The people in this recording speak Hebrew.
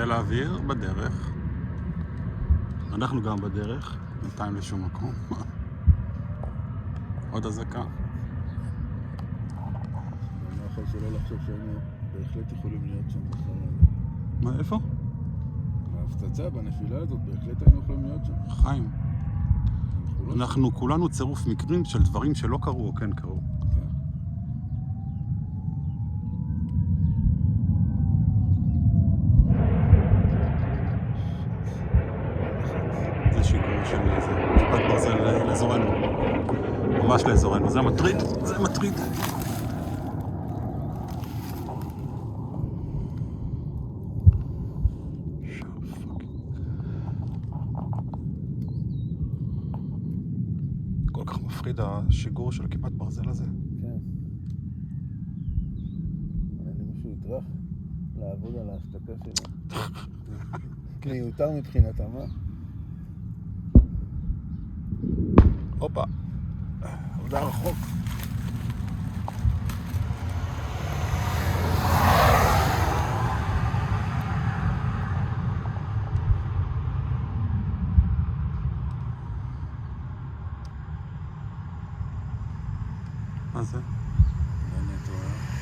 חיל האוויר בדרך. אנחנו גם בדרך, בינתיים לשום מקום. עוד אזעקה. אני לא יכול שלא לחשוב שהיינו בהחלט יכולים להיות שם בחלל. מה, איפה? ההפצצה בנפילה הזאת, בהחלט היינו יכולים להיות שם. חיים. אנחנו לא אנחנו כולנו צירוף מקרים של דברים שלא קרו או כן קרו. כן. זה שיגור של איזה כיפת ברזל לאזורנו. ממש לאזורנו. זה מטריד, זה מטריד. כל כך מפחיד השיגור של כיפת ברזל הזה. כן. אין לי מישהו יטרח לעבוד על ההשתקה שלו. מיותר מבחינתם, אה? הופה. עודה רחוק. מה זה? באמת,